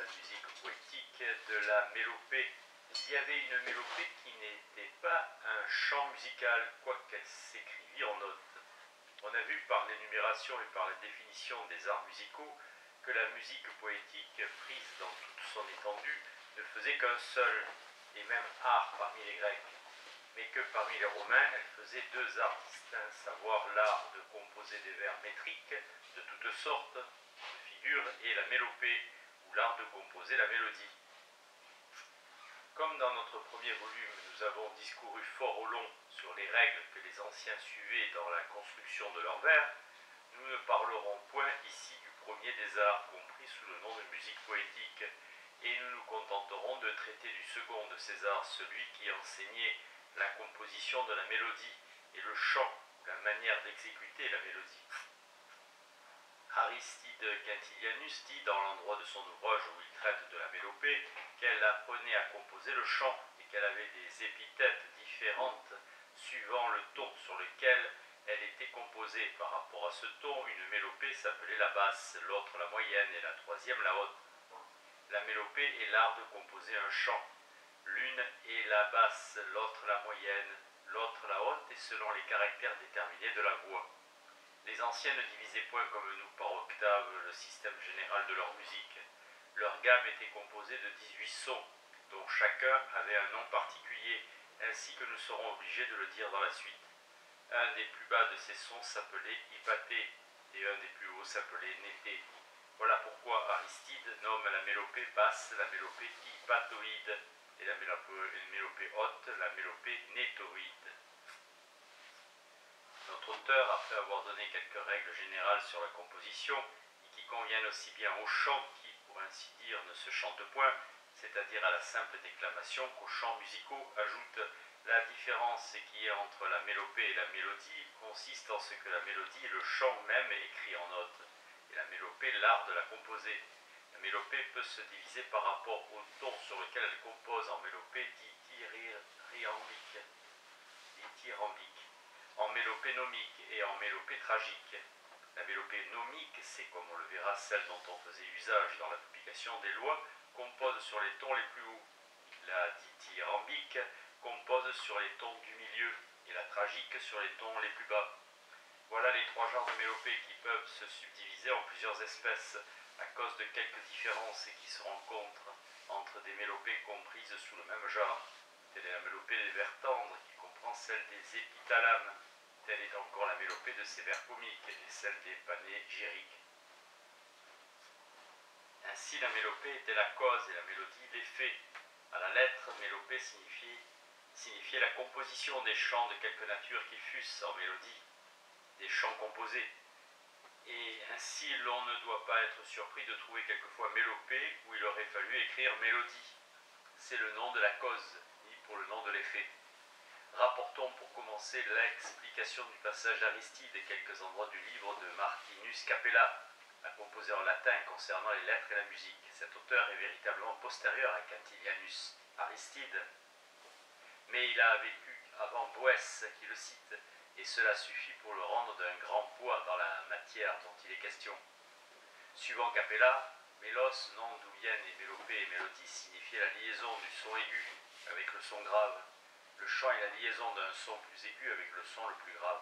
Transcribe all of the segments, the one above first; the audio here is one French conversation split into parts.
la musique poétique, de la mélopée. Il y avait une mélopée qui n'était pas un chant musical, quoiqu'elle s'écrivît en notes. On a vu par l'énumération et par la définition des arts musicaux que la musique poétique, prise dans toute son étendue, ne faisait qu'un seul, et même art parmi les Grecs, mais que parmi les Romains, elle faisait deux arts distincts, savoir l'art de composer des vers métriques de toutes sortes de figures et la mélopée, ou l'art de composer la mélodie. Comme dans notre premier volume, nous avons discouru fort au long sur les règles que les anciens suivaient dans la construction de leurs vers, nous ne parlerons point ici du premier des arts compris sous le nom de musique poétique, et nous nous contenterons de traiter du second de ces arts, celui qui enseignait la composition de la mélodie et le chant, ou la manière d'exécuter la mélodie. Aristide Quintilianus dit dans l'endroit de son ouvrage où il traite de la mélopée qu'elle apprenait à composer le chant et qu'elle avait des épithètes différentes suivant le ton sur lequel elle était composée. Par rapport à ce ton, une mélopée s'appelait la basse, l'autre la moyenne et la troisième la haute. La mélopée est l'art de composer un chant. L'une est la basse, l'autre la moyenne, l'autre la haute et selon les caractères déterminés de la voix. Les anciens ne divisaient point comme nous par octave le système général de leur musique. Leur gamme était composée de 18 sons, dont chacun avait un nom particulier, ainsi que nous serons obligés de le dire dans la suite. Un des plus bas de ces sons s'appelait hypaté, et un des plus hauts s'appelait nété. Voilà pourquoi Aristide nomme la mélopée basse la mélopée hypatoïde, et la mélopée haute la mélopée nétoïde. Notre auteur, après avoir donné quelques règles générales sur la composition, et qui conviennent aussi bien au chant qui, pour ainsi dire, ne se chante point, c'est-à-dire à la simple déclamation, qu'aux chants musicaux, ajoute la différence qui est entre la mélopée et la mélodie consiste en ce que la mélodie, le chant même, est écrit en notes, et la mélopée, l'art de la composer. La mélopée peut se diviser par rapport au ton sur lequel elle compose en mélopée dithyrambique, en mélopée nomique et en mélopée tragique. La mélopée nomique, c'est comme on le verra celle dont on faisait usage dans la publication des lois, compose sur les tons les plus hauts. La dithyrambique compose sur les tons du milieu et la tragique sur les tons les plus bas. Voilà les trois genres de mélopées qui peuvent se subdiviser en plusieurs espèces à cause de quelques différences qui se rencontrent entre des mélopées comprises sous le même genre. Telle est la mélopée des vers tendres qui comprend celle des épithalames. Telle est encore la mélopée de ces vers comiques et celle des panégyriques. Ainsi la mélopée était la cause et la mélodie l'effet. À la lettre, mélopée signifiait la composition des chants de quelque nature qu'ils fussent en mélodie, des chants composés. Et ainsi l'on ne doit pas être surpris de trouver quelquefois mélopée où il aurait fallu écrire mélodie. C'est le nom de la cause, ni pour le nom de l'effet. Rapportons pour commencer l'explication du passage d'Aristide et quelques endroits du livre de Martinus Capella, un compositeur latin concernant les lettres et la musique. Cet auteur est véritablement postérieur à Quintilianus. Aristide, mais il a vécu avant Boès qui le cite, et cela suffit pour le rendre d'un grand poids dans la matière dont il est question. Suivant Capella, mélos, nom d'où viennent les mélopées et mélodies, signifiait la liaison du son aigu avec le son grave. Le chant est la liaison d'un son plus aigu avec le son le plus grave.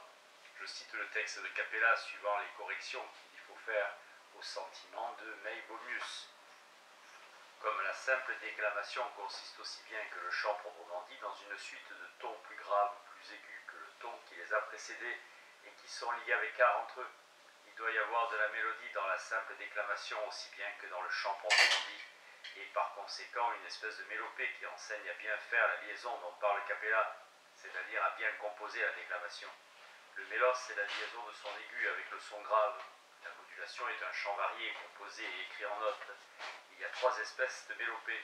Je cite le texte de Capella suivant les corrections qu'il faut faire au sentiment de Meibonius. Comme la simple déclamation consiste aussi bien que le chant proprement dit dans une suite de tons plus graves ou plus aigus que le ton qui les a précédés et qui sont liés avec art entre eux, il doit y avoir de la mélodie dans la simple déclamation aussi bien que dans le chant proprement dit, et par conséquent une espèce de mélopée qui enseigne à bien faire la liaison dont parle Capella, c'est-à-dire à bien composer la déclamation. Le mélos est la liaison de son aigu avec le son grave. La modulation est un chant varié, composé et écrit en notes. Il y a trois espèces de mélopées.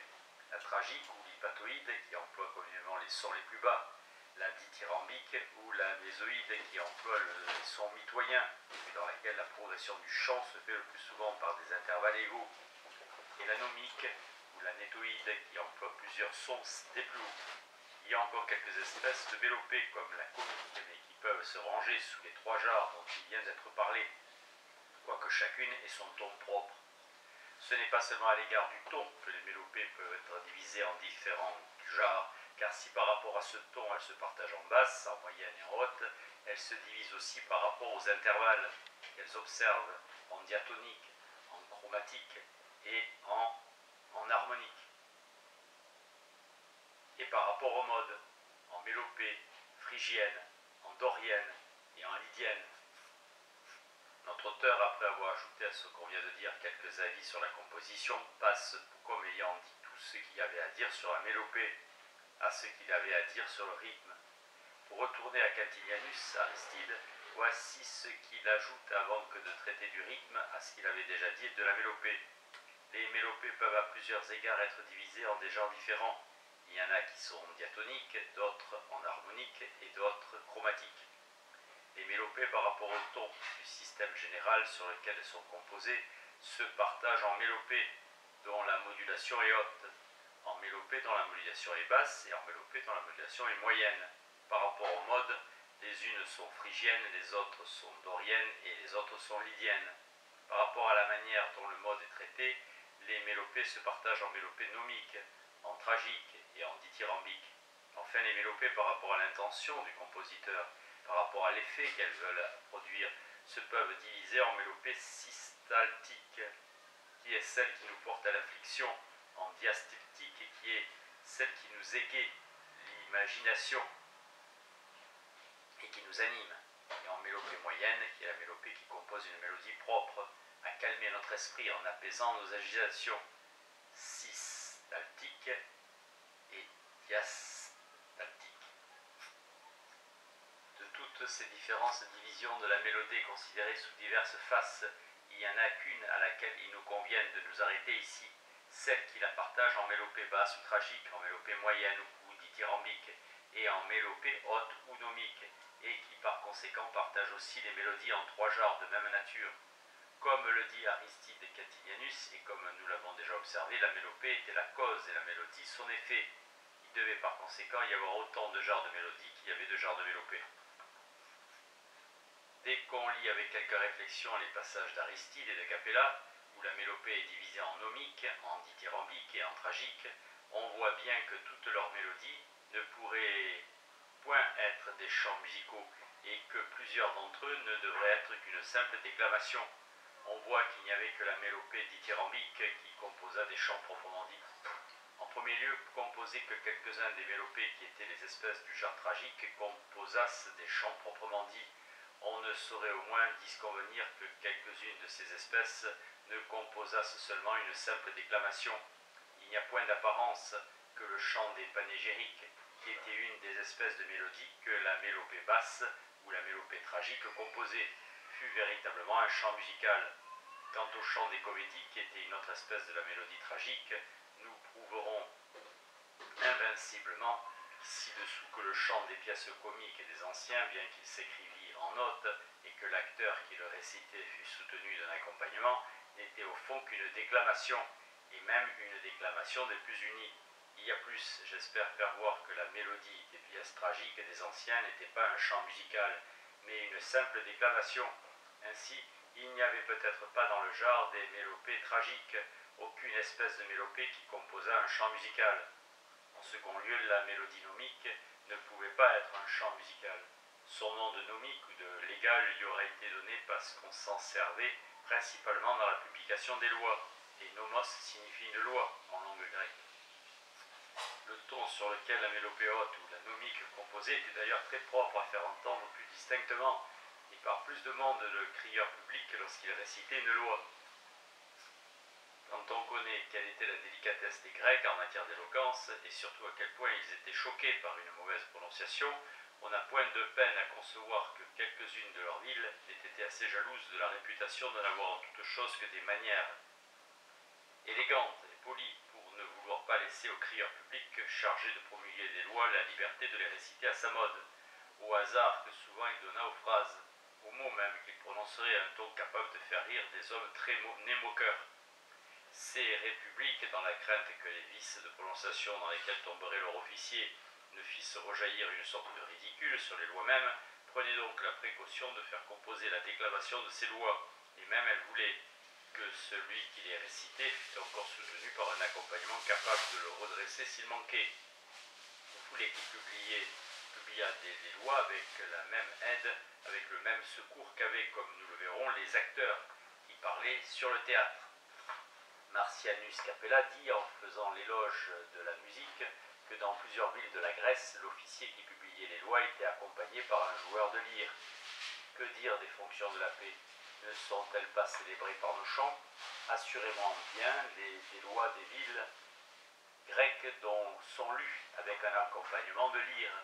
La tragique ou l'hypatoïde qui emploie communément les sons les plus bas. La dithyrambique ou la mésoïde qui emploie les sons mitoyens et dans laquelle la progression du chant se fait le plus souvent par des intervalles égaux. Et la nomique ou la nétoïde qui emploie plusieurs sons des plus hauts. Il y a encore quelques espèces de mélopées comme la comique mais qui peuvent se ranger sous les trois genres dont il vient d'être parlé, quoique chacune ait son ton propre. Ce n'est pas seulement à l'égard du ton que les mélopées peuvent être divisées en différents genres, car si par rapport à ce ton elles se partagent en basse, en moyenne et en haute, elles se divisent aussi par rapport aux intervalles qu'elles observent en diatonique, en chromatique et en harmonique. Et par rapport aux modes, en mélopée, phrygienne, en dorienne et en lydienne. Notre auteur, après avoir ajouté à ce qu'on vient de dire quelques avis sur la composition, passe comme ayant dit tout ce qu'il y avait à dire sur la mélopée, à ce qu'il avait à dire sur le rythme. Pour retourner à Cantilianus, Aristide, voici ce qu'il ajoute avant que de traiter du rythme à ce qu'il avait déjà dit de la mélopée. Les mélopées peuvent à plusieurs égards être divisées en des genres différents. Il y en a qui sont diatoniques, d'autres en harmonique et d'autres chromatiques. Les mélopées par rapport au ton du système général sur lequel elles sont composées se partagent en mélopées dont la modulation est haute, en mélopées dont la modulation est basse et en mélopées dont la modulation est moyenne. Par rapport au mode, les unes sont phrygiennes, les autres sont doriennes et les autres sont lydiennes. Par rapport à la manière dont le mode est traité, les mélopées se partagent en mélopées nomiques, en tragiques et en dithyrambiques. Enfin, les mélopées par rapport à l'intention du compositeur, par rapport à l'effet qu'elles veulent produire, se peuvent diviser en mélopées systaltiques, qui est celle qui nous porte à l'affliction, en diastyltique, qui est celle qui nous égaie l'imagination et qui nous anime, et en mélopée moyenne, qui est la mélopée qui compose une mélodie propre à calmer notre esprit en apaisant nos agitations, systaltique et diastaltique. De toutes ces différentes divisions de la mélodie considérées sous diverses faces, il n'y en a qu'une à laquelle il nous convienne de nous arrêter ici, celle qui la partage en mélopée basse ou tragique, en mélopée moyenne ou dithyrambique, et en mélopée haute ou nomique, et qui par conséquent partage aussi les mélodies en trois genres de même nature. Comme le dit Aristide Cantilianus, et comme nous l'avons déjà observé, la mélopée était la cause et la mélodie son effet. Il devait par conséquent y avoir autant de genres de mélodies qu'il y avait de genres de mélopées. Dès qu'on lit avec quelques réflexions les passages d'Aristide et de Capella, où la mélopée est divisée en nomique, en dithyrambique et en tragique, on voit bien que toutes leurs mélodies ne pourraient point être des chants musicaux et que plusieurs d'entre eux ne devraient être qu'une simple déclamation. On voit qu'il n'y avait que la mélopée dithyrambique qui composa des chants proprement dits. En premier lieu, composer que quelques-uns des mélopées qui étaient les espèces du genre tragique composassent des chants proprement dits. On ne saurait au moins disconvenir que quelques-unes de ces espèces ne composassent seulement une simple déclamation. Il n'y a point d'apparence que le chant des panégyriques, qui était une des espèces de mélodies que la mélopée basse ou la mélopée tragique composait, fut véritablement un chant musical. Quant au chant des comédies, qui était une autre espèce de la mélodie tragique, nous prouverons invinciblement ci-dessous que le chant des pièces comiques et des anciens, bien qu'il s'écrivît en notes et que l'acteur qui le récitait fût soutenu d'un accompagnement, n'était au fond qu'une déclamation, et même une déclamation des plus unies. Il y a plus, j'espère faire voir que la mélodie des pièces tragiques des anciens n'était pas un chant musical, mais une simple déclamation. Ainsi, il n'y avait peut-être pas dans le genre des mélopées tragiques aucune espèce de mélopée qui composa un chant musical. En second lieu, la mélodie nomique ne pouvait pas être un chant musical. Son nom de nomique ou de légal lui aurait été donné parce qu'on s'en servait principalement dans la publication des lois, et nomos signifie une loi en langue grecque. Le ton sur lequel la mélopée haute ou la nomique composée était d'ailleurs très propre à faire entendre plus distinctement, et par plus de monde le crieur public lorsqu'il récitait une loi. Quand on connaît quelle était la délicatesse des Grecs en matière d'éloquence, et surtout à quel point ils étaient choqués par une mauvaise prononciation, on n'a point de peine à concevoir que quelques-unes de leurs villes aient été assez jalouses de la réputation de n'avoir en toute chose que des manières élégantes et polies, pour ne vouloir pas laisser au crieur public chargé de promulguer des lois la liberté de les réciter à sa mode, au hasard que souvent il donna aux phrases, aux mots même qu'il prononcerait à un ton capable de faire rire des hommes très nés moqueurs. Ces républiques, dans la crainte que les vices de prononciation dans lesquels tomberait leur officier ne fissent rejaillir une sorte de ridicule sur les lois mêmes, prenaient donc la précaution de faire composer la déclamation de ces lois, et même elles voulaient que celui qui les récitait fut encore soutenu par un accompagnement capable de le redresser s'il manquait. Foulet qui publia des lois avec la même aide, avec le même secours qu'avaient, comme nous le verrons, les acteurs qui parlaient sur le théâtre. Marcianus Capella dit, en faisant l'éloge de la musique, que dans plusieurs villes de la Grèce, l'officier qui publiait les lois était accompagné par un joueur de lyre. Que dire des fonctions de la paix? Ne sont-elles pas célébrées par nos chants? Assurément bien, des lois des villes grecques dont sont lues avec un accompagnement de lyre.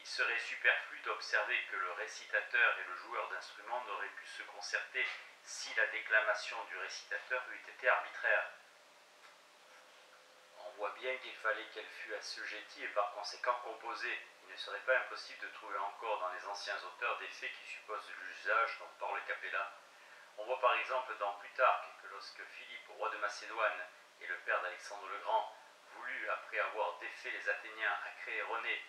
Il serait superflu d'observer que le récitateur et le joueur d'instruments n'auraient pu se concerter si la déclamation du récitateur eût été arbitraire. On voit bien qu'il fallait qu'elle fût assujettie et par conséquent composée. Il ne serait pas impossible de trouver encore dans les anciens auteurs des faits qui supposent l'usage dont parle Capella. On voit par exemple dans Plutarque que lorsque Philippe, roi de Macédoine, et le père d'Alexandre le Grand, voulut, après avoir défait les Athéniens, à créer René,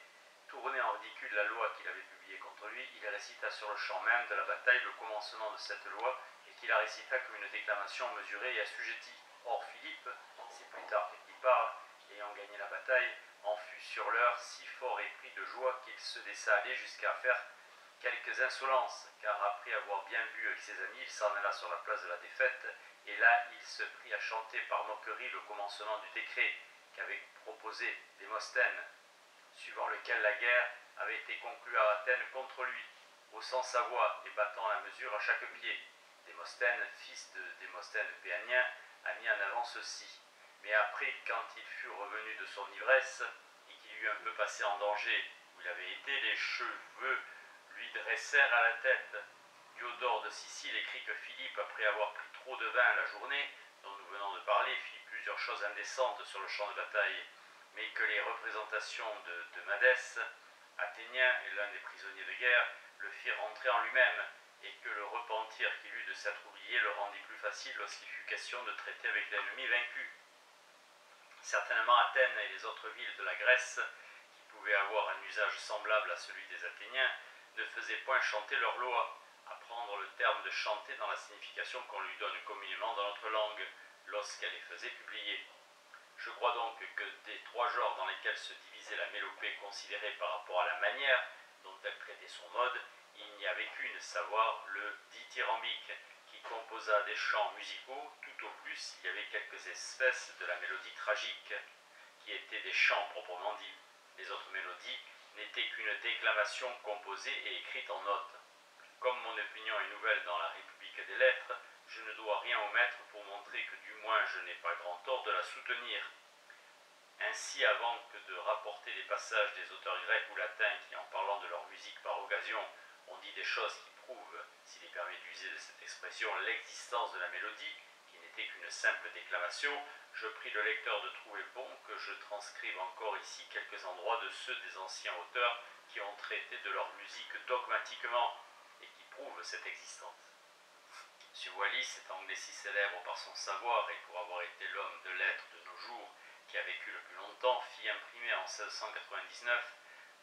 tourner en ridicule la loi qu'il avait publiée contre lui, il récita sur le champ même de la bataille le commencement de cette loi et qu'il la récita comme une déclamation mesurée et assujettie. Or Philippe, c'est Plutarque qui parle, ayant gagné la bataille, en fut sur l'heure si fort épris de joie qu'il se laissa aller jusqu'à faire quelques insolences, car après avoir bien bu avec ses amis, il s'en alla sur la place de la défaite, et là il se prit à chanter par moquerie le commencement du décret qu'avait proposé Démosthène, suivant lequel la guerre avait été conclue à Athènes contre lui, haussant sa voix et battant la mesure à chaque pied. Démosthène, fils de Démosthène Péanien, a mis en avant ceci. Mais après, quand il fut revenu de son ivresse, et qu'il eut un peu passé en danger où il avait été, les cheveux lui dressèrent à la tête. Diodore de Sicile écrit que Philippe, après avoir pris trop de vin la journée, dont nous venons de parler, fit plusieurs choses indécentes sur le champ de bataille, mais que les représentations de Madès, athénien et l'un des prisonniers de guerre, le firent rentrer en lui-même, et que le repentir qu'il eut de s'être oublié le rendit plus facile lorsqu'il fut question de traiter avec l'ennemi vaincu. Certainement Athènes et les autres villes de la Grèce, qui pouvaient avoir un usage semblable à celui des Athéniens, ne faisaient point chanter leur loi, à prendre le terme de chanter dans la signification qu'on lui donne communément dans notre langue, lorsqu'elle les faisait publier. Je crois donc que des trois genres dans lesquels se divisait la mélopée considérée par rapport à la manière dont elle traitait son mode, il n'y avait qu'une, savoir le dithyrambique, qui composa des chants musicaux. Tout au plus, il y avait quelques espèces de la mélodie tragique, qui étaient des chants proprement dits. Les autres mélodies n'étaient qu'une déclamation composée et écrite en notes. Comme mon opinion est nouvelle dans la République des Lettres, je ne dois rien omettre pour montrer que du moins je n'ai pas grand tort de la soutenir. Ainsi, avant que de rapporter les passages des auteurs grecs ou latins qui, en parlant de leur musique par occasion, ont dit des choses qui prouvent, s'il est permis d'user de cette expression, l'existence de la mélodie, qui n'était qu'une simple déclamation, je prie le lecteur de trouver bon que je transcrive encore ici quelques endroits de ceux des anciens auteurs qui ont traité de leur musique dogmatiquement et qui prouvent cette existence. M. Wallis, étant anglais si célèbre par son savoir et pour avoir été l'homme de lettres de nos jours qui a vécu le plus longtemps, fit imprimer en 1699,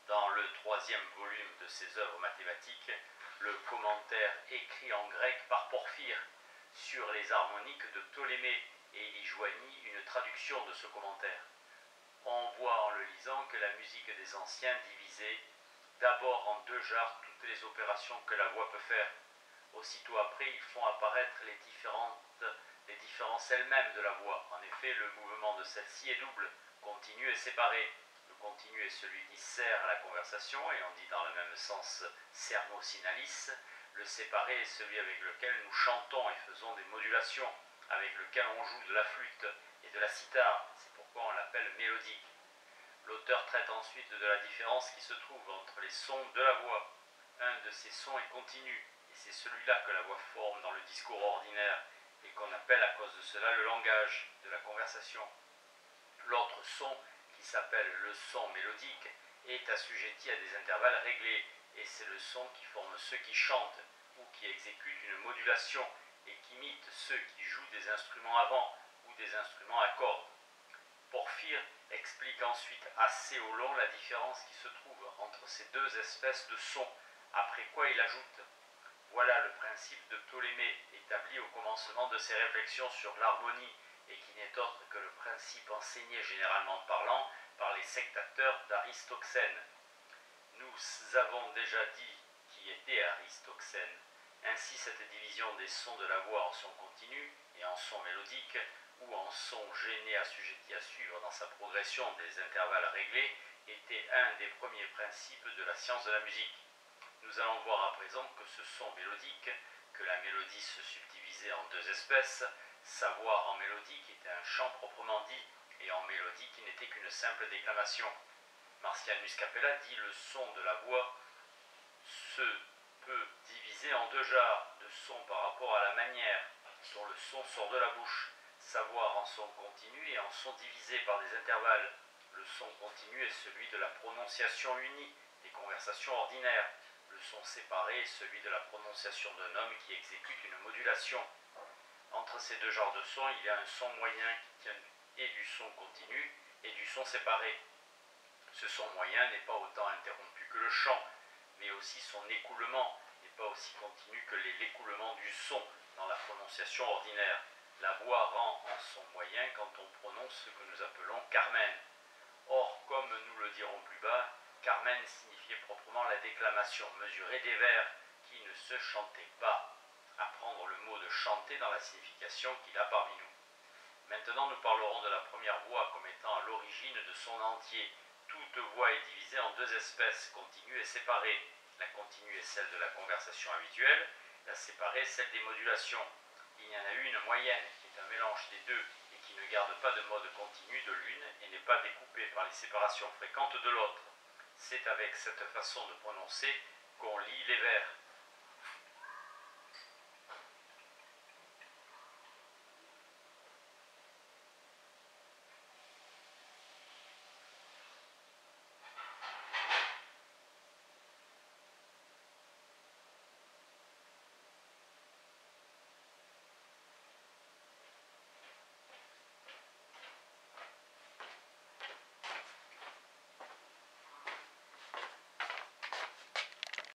dans le troisième volume de ses œuvres mathématiques, le commentaire écrit en grec par Porphyre sur les harmoniques de Ptolémée, et il y joignit une traduction de ce commentaire. On voit en le lisant que la musique des anciens divisait d'abord en deux genres toutes les opérations que la voix peut faire. Aussitôt après, ils font apparaître les différences elles-mêmes de la voix. En effet, le mouvement de celle-ci est double, continu et séparé. Le continu est celui qui sert à la conversation, et on dit dans le même sens sermo-sinalis. Le séparé est celui avec lequel nous chantons et faisons des modulations, avec lequel on joue de la flûte et de la cithare. C'est pourquoi on l'appelle mélodique. L'auteur traite ensuite de la différence qui se trouve entre les sons de la voix. Un de ces sons est continu, et c'est celui-là que la voix forme dans le discours ordinaire, et qu'on appelle à cause de cela le langage de la conversation. L'autre son, qui s'appelle le son mélodique, est assujetti à des intervalles réglés, et c'est le son qui forme ceux qui chantent, ou qui exécutent une modulation, et qui imitent ceux qui jouent des instruments à vent, ou des instruments à cordes. Porphyre explique ensuite assez au long la différence qui se trouve entre ces deux espèces de sons, après quoi il ajoute: Voilà le principe de Ptolémée établi au commencement de ses réflexions sur l'harmonie et qui n'est autre que le principe enseigné généralement parlant par les sectateurs d'Aristoxène. Nous avons déjà dit qui était Aristoxène. Ainsi, cette division des sons de la voix en sons continus et en sons mélodiques, ou en sons gênés assujettis à suivre dans sa progression des intervalles réglés, était un des premiers principes de la science de la musique. Nous allons voir à présent que ce son mélodique, que la mélodie se subdivisait en deux espèces, sa voix en mélodie qui était un chant proprement dit, et en mélodie qui n'était qu'une simple déclamation. Marcianus Capella dit le son de la voix se peut diviser en deux genres de son par rapport à la manière dont le son sort de la bouche, savoir en son continu et en son divisé par des intervalles. Le son continu est celui de la prononciation unie des conversations ordinaires. Le son séparé est celui de la prononciation d'un homme qui exécute une modulation. Entre ces deux genres de sons, il y a un son moyen qui tient et du son continu et du son séparé. Ce son moyen n'est pas autant interrompu que le chant, mais aussi son écoulement n'est pas aussi continu que l'écoulement du son dans la prononciation ordinaire. La voix rend en son moyen quand on prononce ce que nous appelons Carmen. Or, comme nous le dirons plus bas, Carmen signifiait proprement la déclamation mesurée des vers qui ne se chantaient pas, à prendre le mot de chanter dans la signification qu'il a parmi nous. Maintenant, nous parlerons de la première voix comme étant à l'origine de son entier. Toute voix est divisée en deux espèces, continue et séparée. La continue est celle de la conversation habituelle, la séparée celle des modulations. Il y en a une moyenne qui est un mélange des deux et qui ne garde pas de mode continu de l'une et n'est pas découpée par les séparations fréquentes de l'autre. C'est avec cette façon de prononcer qu'on lit les vers.